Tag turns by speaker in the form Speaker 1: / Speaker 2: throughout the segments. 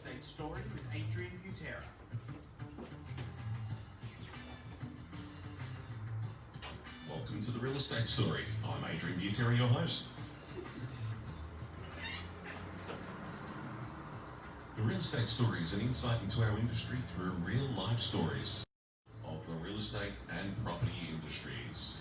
Speaker 1: Estate Story with Adrian Butera.
Speaker 2: Welcome to the Real Estate Story. I'm Adrian Butera, your host. The Real Estate Story is an insight into our industry through real life stories of the real estate and property industries.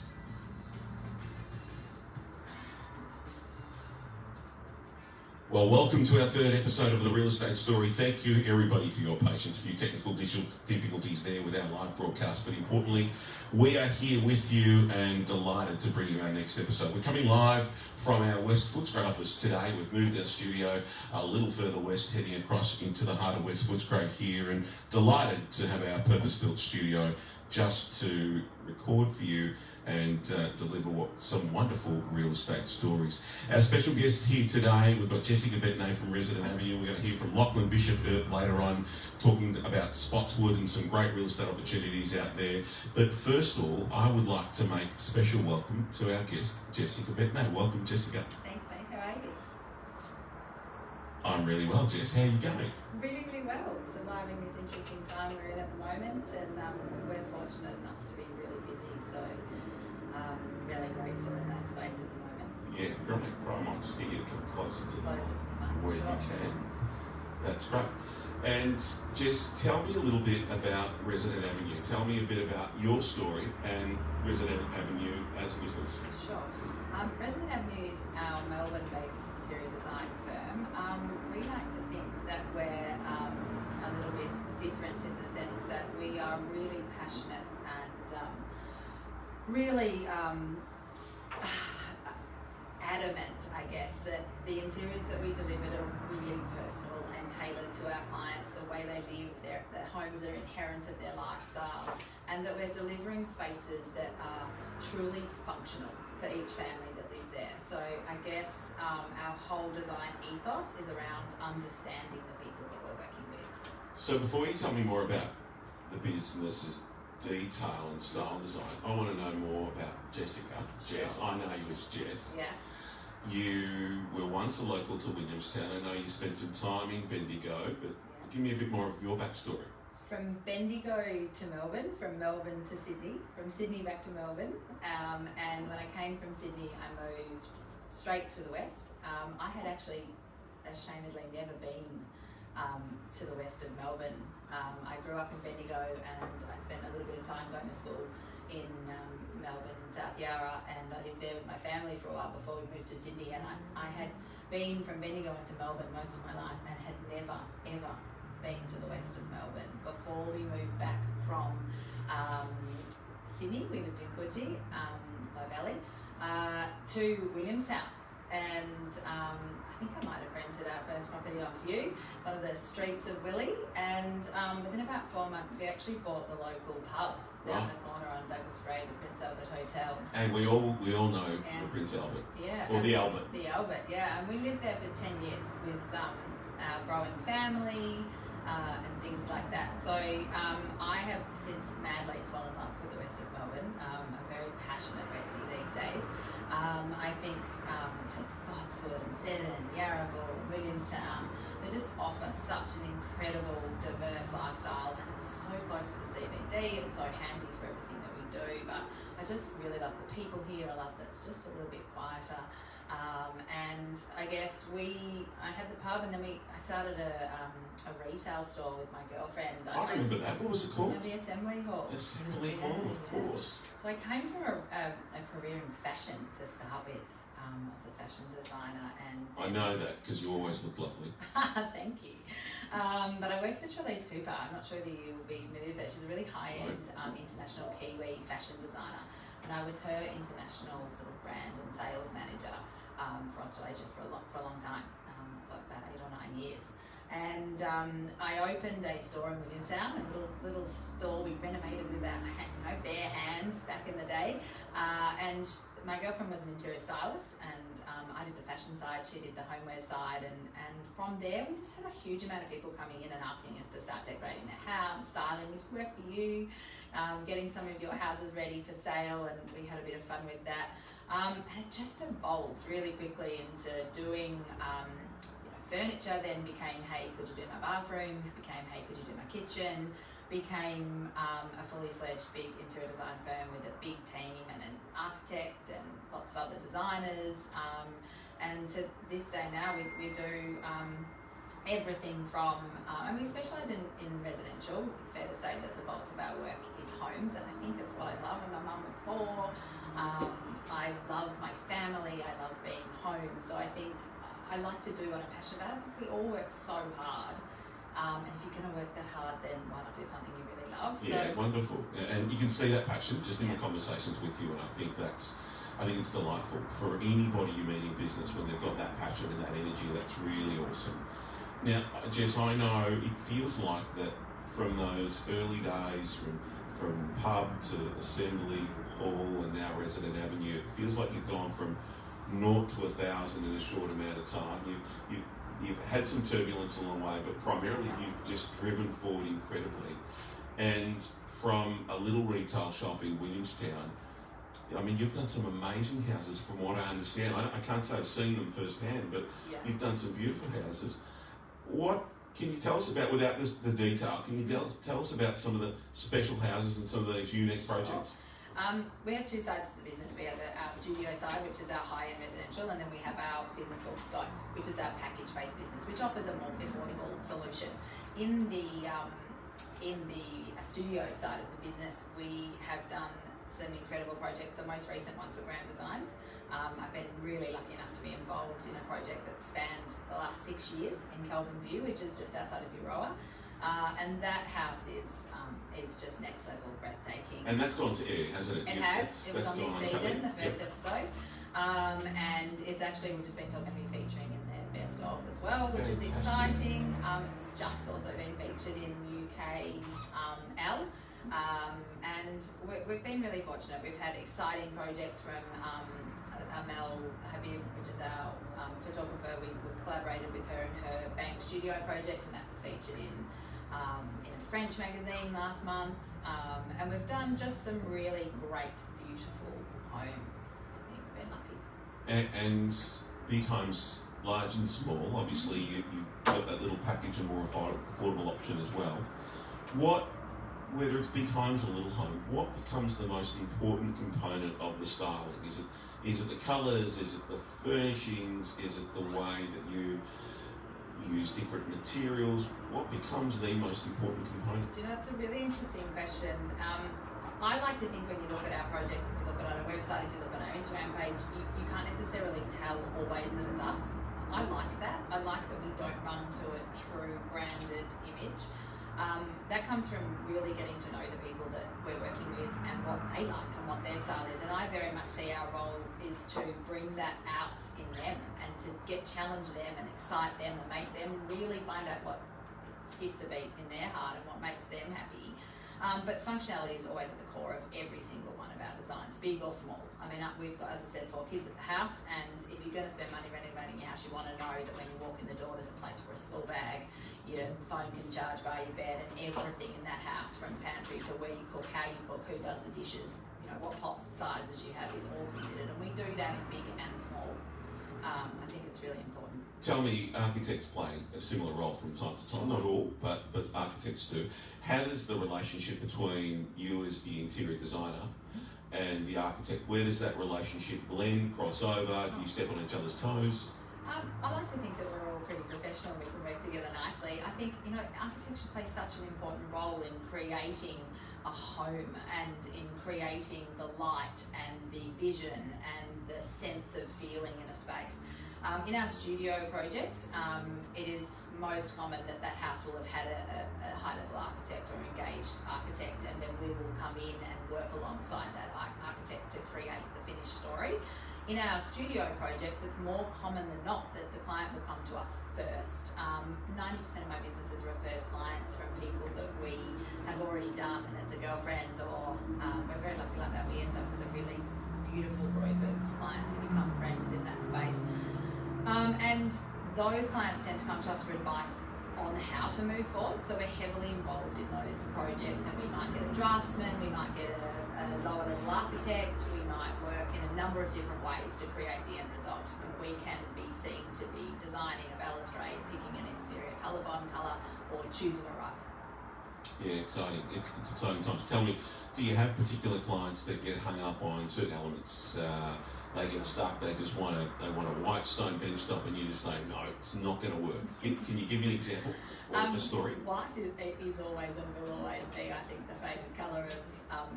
Speaker 2: Well, welcome to our third episode of the Real Estate Story. Thank you, everybody, for your patience, for your technical difficulties there with our live broadcast. But importantly, we are here with you and delighted to bring you our next episode. We're coming live from our West Footscray office today. We've moved our studio a little further west, heading across into the heart of West Footscray here, and delighted to have our purpose-built studio just to record for you and deliver some wonderful real estate stories. Our special guests here today, we've got Jessica Bettenay from Resident Avenue. We're going to hear from Lachlan Bishop later on, talking about Spotswood and some great real estate opportunities out there. But first of all, I would like to make a special welcome to our guest, Jessica Bettenay. Welcome, Jessica.
Speaker 3: Thanks, mate. How are you?
Speaker 2: I'm really well, Jess. How are you going?
Speaker 3: Really, really well. Surviving this interesting time we're in at the moment, and we're fortunate enough to be really busy, so really grateful in that space at the moment.
Speaker 2: Yeah, great. I might just get you to come closer to
Speaker 3: the mic,
Speaker 2: where
Speaker 3: sure.
Speaker 2: you can. That's great. And Jess, tell me a little bit about Resident Avenue. Tell me a bit about your story and Resident Avenue as a business.
Speaker 3: Sure. Resident Avenue is our Melbourne-based interior design firm. We like to think that we're a little bit different in the sense that we are really passionate and really adamant, I guess, that the interiors that we delivered are really personal and tailored to our clients, the way they live, their homes are inherent of their lifestyle, and that we're delivering spaces that are truly functional for each family that live there. So I guess our whole design ethos is around understanding the people that we're working with.
Speaker 2: So before you tell me more about the business's detail and style and design, I want to know more about Jessica. Jess, I know you as Jess.
Speaker 3: Yeah.
Speaker 2: You were once a local to Williamstown. I know you spent some time in Bendigo, but give me a bit more of your backstory.
Speaker 3: From Bendigo to Melbourne, from Melbourne to Sydney, from Sydney back to Melbourne, and when I came from Sydney, I moved straight to the west. I had actually, ashamedly, never been to the west of Melbourne. I grew up in Bendigo and I spent a little bit of time going to school in Melbourne and South Yarra, and I lived there with my family for a while before we moved to Sydney, and I had been from Bendigo into Melbourne most of my life and had never, ever been to the west of Melbourne. Before we moved back from Sydney, we lived in Coogee, Low Valley, to Williamstown, and I think I might have rented our first property off you, one of the streets of Willie, and within about 4 months we actually bought the local pub down the corner on Douglas Brae, the Prince Albert Hotel.
Speaker 2: And we all know the Prince Albert.
Speaker 3: Yeah.
Speaker 2: Or the Albert.
Speaker 3: The Albert, yeah. And we lived there for 10 years with our growing family and things like that. So I have since madly fallen in love with the west of Melbourne. I'm a very passionate Westie these days. I think Spotswood and Seddon, Yarraville and Williamstown, they just offer such an incredible, diverse lifestyle, and it's so close to the CBD, it's so handy for everything that we do, but I just really love the people here. I love that it's just a little bit quieter. And I guess I had the pub, and then I started a retail store with my girlfriend.
Speaker 2: I remember that. What was it called?
Speaker 3: The Assembly Hall.
Speaker 2: Assembly Hall, of course.
Speaker 3: So I came from a career in fashion to start with. As a fashion designer, and
Speaker 2: I know that because you always look lovely.
Speaker 3: Thank you. But I worked for Charlize Cooper. I'm not sure that you will be familiar with her. She's a really high-end international Kiwi fashion designer, and I was her international sort of brand and sales manager for Australasia for a long time, about 8 or 9 years. And I opened a store in Williamstown, a little store we renovated with our bare hands back in the day. And my girlfriend was an interior stylist, and I did the fashion side, she did the homeware side, and from there we just had a huge amount of people coming in and asking us to start decorating their house, styling, which worked for you, getting some of your houses ready for sale, and we had a bit of fun with that. And it just evolved really quickly into doing furniture then became, hey, could you do my bathroom? Became, hey, could you do my kitchen? Became a fully fledged big interior design firm with a big team and an architect and lots of other designers. And to this day now, we do everything from, and we specialise in residential. It's fair to say that the bulk of our work is homes, and I think that's what I love. I'm a mum of 4. I love my family. I love being home. So I think I like to do what I'm passionate about. I think we all work so hard. And if you're going to work that hard, then why not do something you really love?
Speaker 2: Yeah, wonderful. And you can see that passion just in the conversations with you, and I think it's delightful for anybody you meet in business when they've got that passion and that energy. That's really awesome. Now, Jess, I know it feels like that from those early days, from pub to assembly hall and now Resident Avenue, it feels like you've gone from 0 to 1,000 in a short amount of time. You've had some turbulence along the way, but primarily you've just driven forward incredibly. And from a little retail shop in Williamstown, I mean, you've done some amazing houses from what I understand. I can't say I've seen them firsthand, but you've done some beautiful houses. What can you tell us about, without the detail, can you tell us about some of the special houses and some of those unique projects?
Speaker 3: We have 2 sides to the business. We have our studio side, which is our high-end residential, and then we have our business called Stone, which is our package-based business, which offers a more affordable solution. In the studio side of the business, we have done some incredible projects. The most recent one for Grand Designs. I've been really lucky enough to be involved in a project that spanned the last 6 years in Kelvin View, which is just outside of Euroa. And that house is just next level breathtaking.
Speaker 2: And that's gone to air, hasn't it?
Speaker 3: It has. It was on this season, the first episode. And it's actually, we've just been talking to be featuring in their best of as well, which is exciting. It's just also been featured in UK L. And we've been really fortunate. We've had exciting projects from Amel Habib, which is our photographer. We collaborated with her in her bank studio project, and that was featured in a French magazine last month. And we've done just some really great, beautiful homes. I think we've been lucky.
Speaker 2: And big homes, large and small. Obviously, you've got that little package and more affordable option as well. Whether it's big homes or little home, what becomes the most important component of the styling? Is it the colours? Is it the furnishings? Is it the way that you use different materials? What becomes the most important component?
Speaker 3: Do you know, it's a really interesting question. I like to think when you look at our projects, if you look at our website, if you look at our Instagram page, you can't necessarily tell always that it's us. I like that. I like that we don't run to a true branded image. That comes from really getting to know the people that we're working with and what they like and what their style is. And I very much see our role is to bring that out in them and to challenge them and excite them and make them really find out what skips a beat in their heart and what makes them happy. But functionality is always at the core of every single one of our designs, big or small. I mean, we've got, as I said, 4 kids at the house, and if you're going to spend money renovating your house, you want to know that when you walk in the door, there's a place for a school bag, your phone can charge by your bed, and everything in that house, from pantry to where you cook, how you cook, who does the dishes, you know, what pots and sizes you have is all considered, and we do that in big and small. I think it's really important.
Speaker 2: Tell me, architects play a similar role from time to time, not all, but architects do. How does the relationship between you as the interior designer and the architect, where does that relationship blend, cross over? Do you step on each other's toes?
Speaker 3: I like to think that we're all pretty professional and we can work together nicely. I think, you know, architecture plays such an important role in creating a home and in creating the light and the vision and the sense of feeling in a space. In our studio projects, it is most common that that house will have had a high-level architect or engaged architect, and then we will come in and work alongside that architect to create the finished story. In our studio projects, it's more common than not that the client will come to us first. 90% of my business is referred clients from people that we have already done, and it's a girlfriend, or we're very lucky like that. We end up with a really beautiful group of clients who become friends in that space. And those clients tend to come to us for advice on how to move forward. So we're heavily involved in those projects, and we might get a draftsman, we might get a lower level architect, we might work in a number number of different ways to create the end result, and we can be seen to be designing a balustrade, picking an exterior colour, bottom colour, or choosing a rug.
Speaker 2: Yeah, exciting. It's exciting times. Tell me, do you have particular clients that get hung up on certain elements? They get stuck. They want a white stone bench top, and you just say no, it's not going to work. Can you give me an example or a story?
Speaker 3: White is always and will always be, I think, the favourite colour of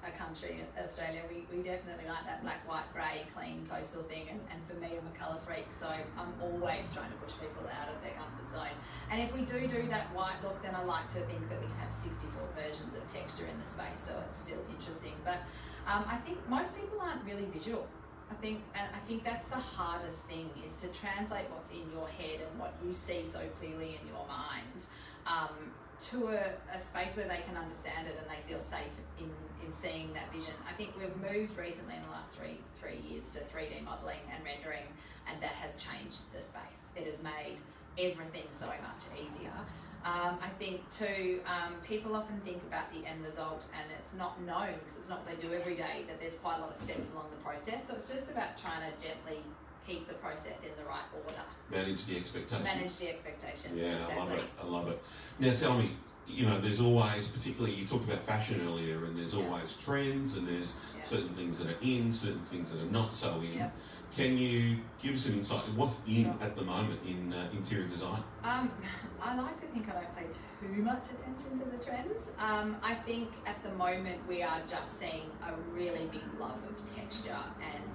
Speaker 3: our country, Australia. We definitely like that black, white, grey, clean coastal thing, and for me, I'm a colour freak, so I'm always trying to push people out of their comfort zone. And if we do that white look, then I like to think that we can have 64 versions of texture in the space, so it's still interesting. But I think most people aren't really visual. I think that's the hardest thing, is to translate what's in your head and what you see so clearly in your mind to a space where they can understand it and they feel safe in seeing that vision. I think we've moved recently in the last three years to 3D modelling and rendering, and that has changed the space. It has made everything so much easier. I think too, people often think about the end result and it's not known, because it's not what they do every day, that there's quite a lot of steps along the process. So it's just about trying to gently keep the process in the right order.
Speaker 2: Manage the expectations.
Speaker 3: Manage the expectations.
Speaker 2: Yeah,
Speaker 3: exactly.
Speaker 2: I love it. Now tell me, there's always, particularly you talked about fashion earlier, and there's always trends, and there's certain things that are in, certain things that are not so in.
Speaker 3: Yep.
Speaker 2: Can you give us an insight? What's in at the moment in interior design?
Speaker 3: I like to think I don't pay too much attention to the trends. I think at the moment we are just seeing a really big love of texture, and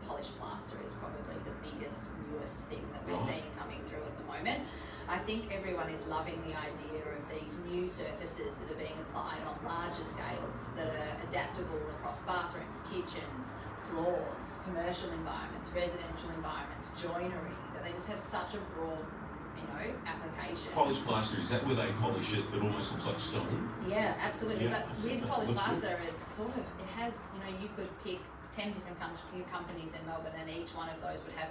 Speaker 3: polished plaster is probably the biggest, newest thing that we're seeing coming through at the moment. I think everyone is loving the idea of these new surfaces that are being applied on larger scales, that are adaptable across bathrooms, kitchens, floors, commercial environments, residential environments, joinery, that they just have such a broad, application.
Speaker 2: Polished plaster, is that where they polish it? It almost looks like stone.
Speaker 3: Yeah, absolutely.
Speaker 2: Yeah,
Speaker 3: but with polished
Speaker 2: looks
Speaker 3: plaster, it's sort of, it has, you could pick 10 different companies in Melbourne, and each one of those would have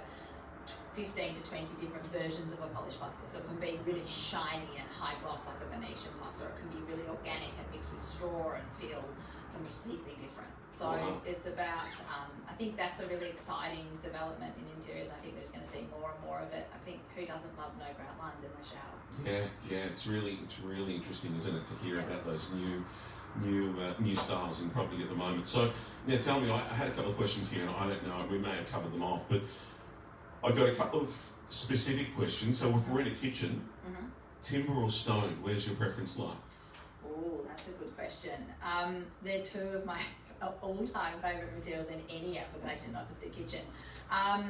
Speaker 3: 15 to 20 different versions of a polished plaster. So it can be really shiny and high gloss like a Venetian plaster, or it can be really organic and mixed with straw and feel completely different. So it's about, I think that's a really exciting development in interiors. I think we're just going to see more and more of it. I think who doesn't love no grout lines in the shower?
Speaker 2: Yeah, it's really interesting, isn't it, to hear about those new styles in property at the moment. So now tell me, I had a couple of questions here, and I don't know, we may have covered them off, but I've got a couple of specific questions. So if we're in a kitchen, timber or stone, where's your preference lie?
Speaker 3: Oh, that's a good question. They're two of my all-time favourite materials in any application, not just a kitchen. I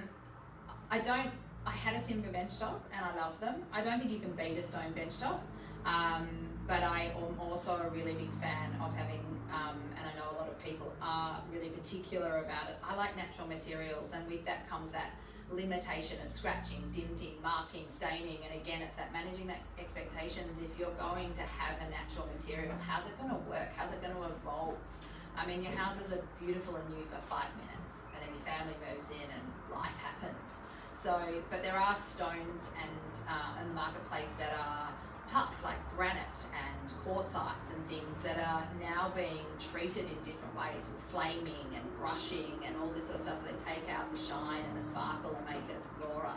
Speaker 3: had a timber bench top and I love them. I don't think you can beat a stone bench top, but I am also a really big fan of having, and I know a lot of people are really particular about it, I like natural materials, and with that comes that limitation of scratching, dinting, marking, staining, and again it's that managing expectations. If you're going to have a natural material, how's it going to work? How's it going to evolve? I mean, your houses are beautiful and new for 5 minutes, and then your family moves in and life happens. So, but there are stones and in the marketplace that are tough, like granite and quartzites and things that are now being treated in different ways with flaming and brushing and all this sort of stuff, so they take out the shine and the sparkle and make it rawer.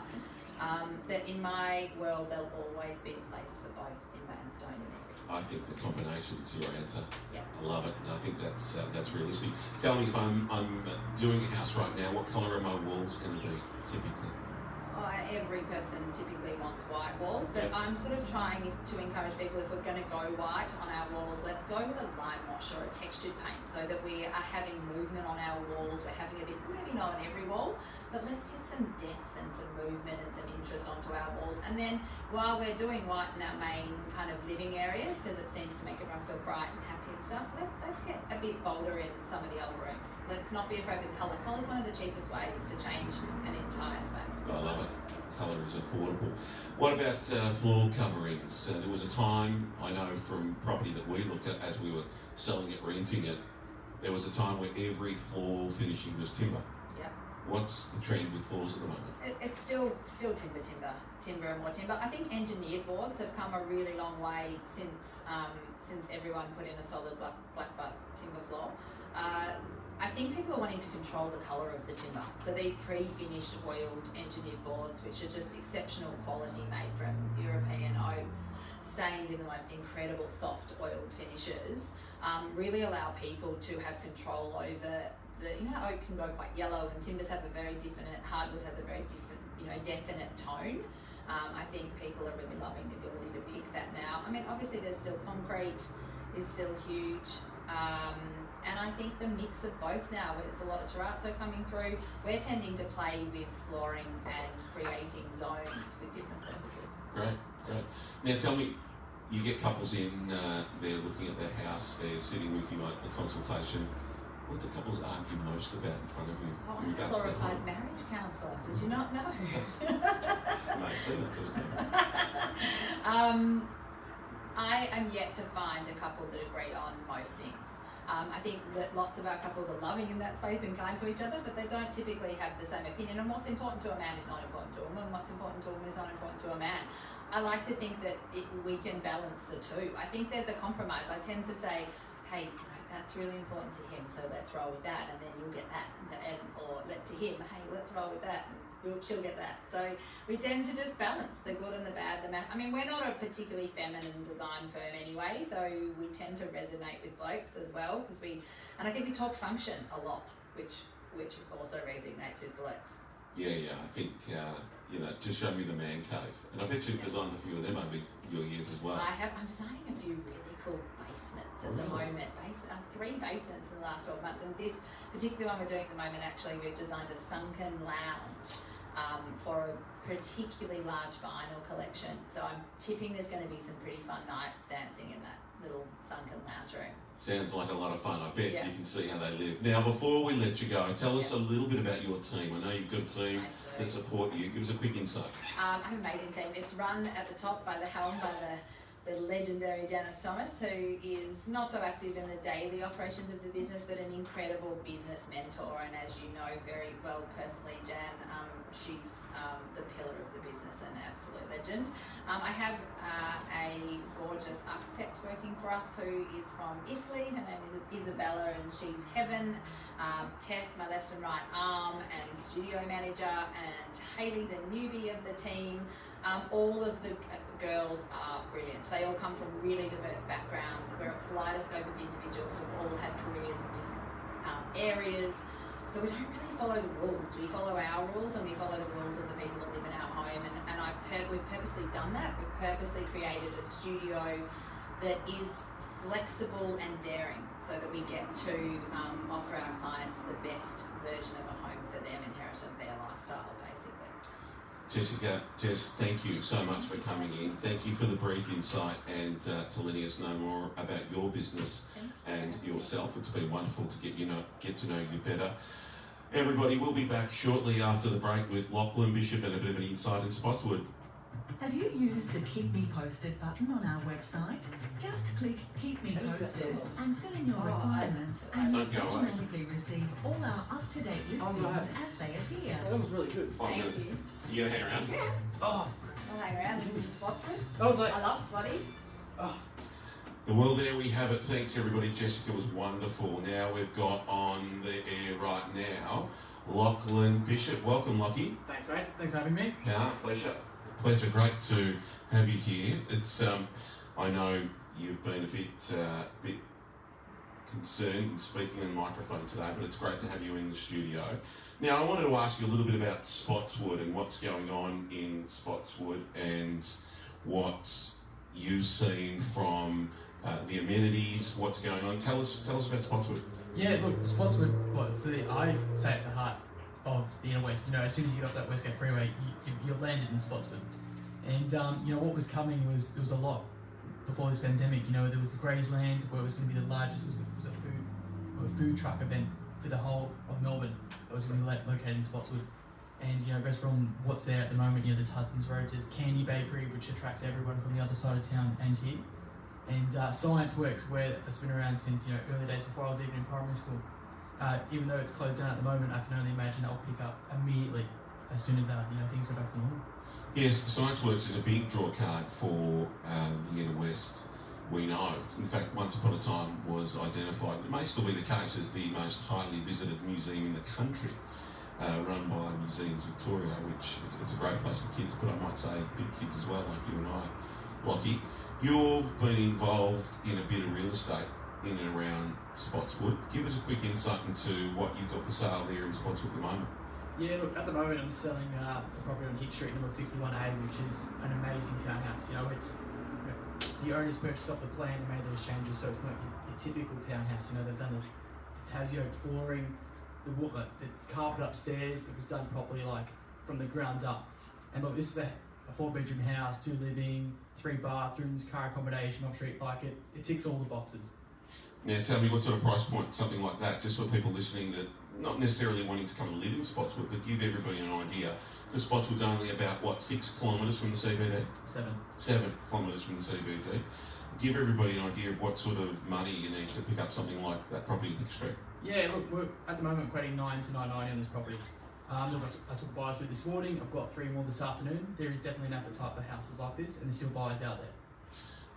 Speaker 3: That in my world, there'll always be a place for both timber and stone in everything.
Speaker 2: I think the combination is your answer.
Speaker 3: Yeah.
Speaker 2: I love it, and I think that's realistic. Tell me, if I'm doing a house right now, what colour are my walls going to be typically?
Speaker 3: Every person typically wants white walls, but I'm sort of trying to encourage people, if we're going to go white on our walls, let's go with a lime wash or a textured paint, so that we are having movement on our walls. We're having a bit, maybe not on every wall, but let's get some depth and some movement and some interest onto our walls. And then while we're doing white in our main kind of living areas, because it seems to make everyone feel bright and happy and stuff, let's get a bit bolder in some of the other rooms. Let's not be afraid of colour. Colour is one of the cheapest ways to change an entire space.
Speaker 2: I love it. Colour is affordable. What about floor coverings? There was a time, I know from property that we looked at as we were selling it, renting it, there was a time where every floor finishing was timber.
Speaker 3: Yep.
Speaker 2: What's the trend with floors at the moment?
Speaker 3: It's still timber and more timber. I think engineered boards have come a really long way since everyone put in a solid black butt timber floor. I think people are wanting to control the colour of the timber. So these pre-finished oiled engineered boards, which are just exceptional quality, made from European oaks, stained in the most incredible soft oiled finishes, really allow people to have control over the, oak can go quite yellow and timbers have a very definite, hardwood has a very different, definite tone. I think people are really loving the ability to pick that now. I mean, obviously there's still concrete is still huge. And I think the mix of both now, there's a lot of terrazzo coming through. We're tending to play with flooring and creating zones with different surfaces.
Speaker 2: Great. Now tell me, you get couples in, they're looking at their house, they're sitting with you at the consultation. What do couples argue most about in front of you?
Speaker 3: Oh, I'm a glorified marriage counsellor. Did you not know?
Speaker 2: Mate, see that first
Speaker 3: I am yet to find a couple that agree on most things. I think that lots of our couples are loving in that space and kind to each other, but they don't typically have the same opinion. And what's important to a man is not important to a woman. What's important to a woman is not important to a man. I like to think that we can balance the two. I think there's a compromise. I tend to say, hey, that's really important to him, so let's roll with that, and then you'll get that. Or to him, hey, let's roll with that, and she'll get that. So we tend to just balance the good and the bad. I mean, we're not a particularly feminine design firm anyway, so we tend to resonate with blokes as well, and I think we talk function a lot, which also resonates with blokes.
Speaker 2: Yeah, I think, just show me the man cave. And I bet you've designed a few of them over your years as well.
Speaker 3: I'm designing a few really cool basements at the moment. 3 basements in the last 12 months, and this particular one we're doing at the moment, actually we've designed a sunken lounge for a particularly large vinyl collection. So I'm tipping there's going to be some pretty fun nights dancing in that little sunken lounge room.
Speaker 2: Sounds like a lot of fun. I bet you can see how they live. Now, before we let you go, tell us a little bit about your team. I know you've got a team that support you. Give us a quick insight.
Speaker 3: I have an amazing team. It's run at the top by the helm by the legendary Janice Thomas, who is not so active in the daily operations of the business, but an incredible business mentor. And as you know very well personally, Jan, she's the pillar of the business and an absolute legend. I have a gorgeous architect working for us who is from Italy. Her name is Isabella, and she's heaven. Tess, my left and right arm, and studio manager, and Hayley, the newbie of the team. All of the girls are brilliant. They all come from really diverse backgrounds. We're a kaleidoscope of individuals who've all had careers in different areas. So we don't really follow the rules. We follow our rules, and we follow the rules of the people that live in our home. And we've purposely done that. We've purposely created a studio that is flexible and daring, so that we get to offer our clients the best version of a home for them, inherited their lifestyle, basically.
Speaker 2: Jessica, Jess, thank you so much for coming in. Thank you for the brief insight and to letting us know more about your business and yourself. It's been wonderful to get to know you better. Everybody, we'll be back shortly after the break with Lachlan Bishop and a bit of an insight in Spotswood.
Speaker 4: Have you used the Keep Me Posted button on our website? Just click Keep Me Posted and fill in your requirements, and you'll automatically receive all our up-to-date listings as they appear.
Speaker 5: That was really good.
Speaker 3: Thank you.
Speaker 2: You gonna hang around?
Speaker 3: Yeah.
Speaker 5: Oh,
Speaker 3: I'll hang around. This is Spotswood.
Speaker 5: I was like,
Speaker 3: I love Spotty.
Speaker 5: oh.
Speaker 2: Well, there we have it. Thanks, everybody. Jessica was wonderful. Now we've got on the air right now Lachlan Bishop. Welcome, Lachie.
Speaker 5: Thanks, mate. Thanks for having me.
Speaker 2: Yeah, pleasure. Great to have you here. It's I know you've been a bit concerned in speaking on the microphone today, but it's great to have you in the studio. Now, I wanted to ask you a little bit about Spotswood and what's going on in Spotswood and what you've seen from the amenities, what's going on. Tell us about Spotswood.
Speaker 5: Yeah, look, Spotswood, I say it's the heart of the inner west. As soon as you get off that West Gate Freeway, you're landed in Spotswood. And, what was coming was, there was a lot before this pandemic. There was the Graysland, where it was going to be the largest, it was a food truck event for the whole of Melbourne that was going to be located in Spotswood. And, it goes from what's there at the moment, there's Hudson's Road, there's Candy Bakery, which attracts everyone from the other side of town and here. And Science Works, that's been around since, early days before I was even in primary school. Even though it's closed down at the moment, I can only imagine that will pick up immediately as soon as things go back to normal.
Speaker 2: Yes, Science Works is a big draw card for the Inner West. we know. In fact, once upon a time was identified, it may still be the case, as the most highly visited museum in the country, run by Museums Victoria, which it's a great place for kids, but I might say big kids as well, like you and I. Lachie, you've been involved in a bit of real estate in and around Spotswood. Give us a quick insight into what you've got for sale there in Spotswood at the moment.
Speaker 5: Yeah, look, at the moment I'm selling a property on Hick Street, number 51A, which is an amazing townhouse. It's the owners purchased off the plan and made those changes, so it's not your typical townhouse. They've done the Tassie oak flooring, the carpet upstairs. It was done properly, like from the ground up. And look, this is a 4-bedroom house, 2 living, 3 bathrooms, car accommodation off street. Like it ticks all the boxes.
Speaker 2: Now, tell me what sort of price point, something like that, just for people listening that not necessarily wanting to come and live in Spotswood, but give everybody an idea. Because Spotswood's only about, 6 kilometres from the CBD? 7 kilometres from the CBD. Give everybody an idea of what sort of money you need to pick up something like that property in Hick Street.
Speaker 5: Yeah, look, we're at the moment quoting $9 to $9.90 on this property. Look, I took buyers through this morning. I've got 3 more this afternoon. There is definitely an appetite for houses like this, and there's still buyers out there.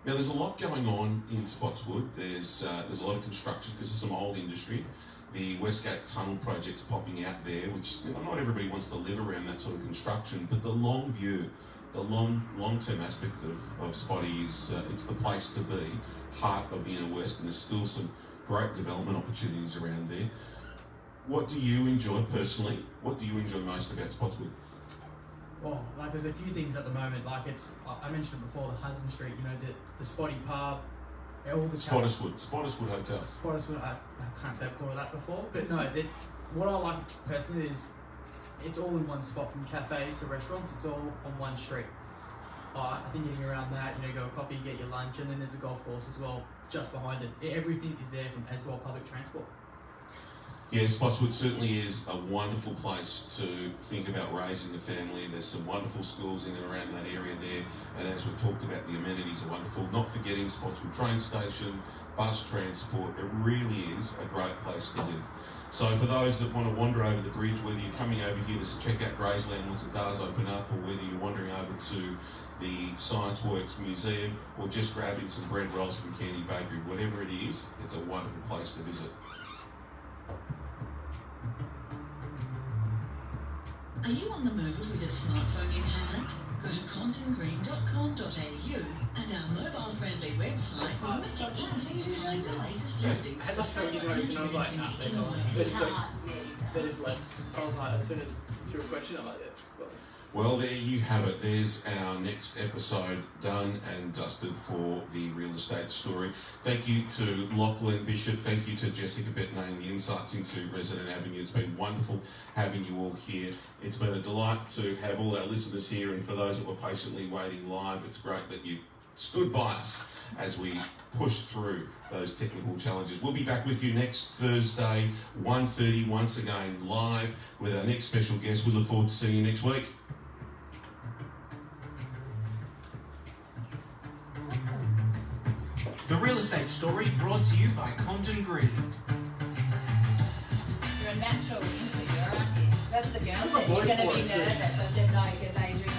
Speaker 2: Now, there's a lot going on in Spotswood. There's a lot of construction because of some old industry. The Westgate Tunnel project's popping out there, which not everybody wants to live around that sort of construction, but the long view, the long-term aspect of Spotty is it's the place to be, heart of the inner west, and there's still some great development opportunities around there. What do you enjoy personally? What do you enjoy most about Spotswood?
Speaker 5: Well, there's a few things at the moment. I mentioned it before, the Hudson Street, the Spotty pub, all the
Speaker 2: Spotswood Hotel.
Speaker 5: Spotswood, I can't say I've called it that before, but no, what I like personally is it's all in one spot, from cafes to restaurants. It's all on one street. I think getting around that, go a coffee, get your lunch, and then there's the golf course as well, just behind it. Everything is there as well, public transport.
Speaker 2: Yeah, Spotswood certainly is a wonderful place to think about raising a family. There's some wonderful schools in and around that area there, and as we've talked about, the amenities are wonderful. Not forgetting Spotswood train station, bus transport. It really is a great place to live. So for those that want to wander over the bridge, whether you're coming over here to check out Graceland once it does open up, or whether you're wandering over to the Science Works Museum, or just grabbing some bread rolls from Candy Bakery, whatever it is, it's a wonderful place to visit.
Speaker 4: Are you on the move with a smartphone in hand? Go to contentgreen.com.au and our mobile-friendly website will make it easy to find the latest listings.
Speaker 5: I had some notes and I was like, nah, they're gone. They just left. I was like, as soon as threw a question, I'm like, yeah.
Speaker 2: Well, there you have it. There's our next episode done and dusted for the real estate story. Thank you to Lachlan Bishop. Thank you to Jessica Bettenay and the insights into Resident Avenue. It's been wonderful having you all here. It's been a delight to have all our listeners here, and for those that were patiently waiting live, it's great that you stood by us as we push through those technical challenges. We'll be back with you next Thursday, 1:30, once again live with our next special guest. We look forward to seeing you next week.
Speaker 1: The Real Estate Story brought to you by Compton Green.
Speaker 3: You're a natural interviewer, aren't you? That's what the girl said.
Speaker 5: You're
Speaker 3: You're going to be nervous. I said no, because Adrian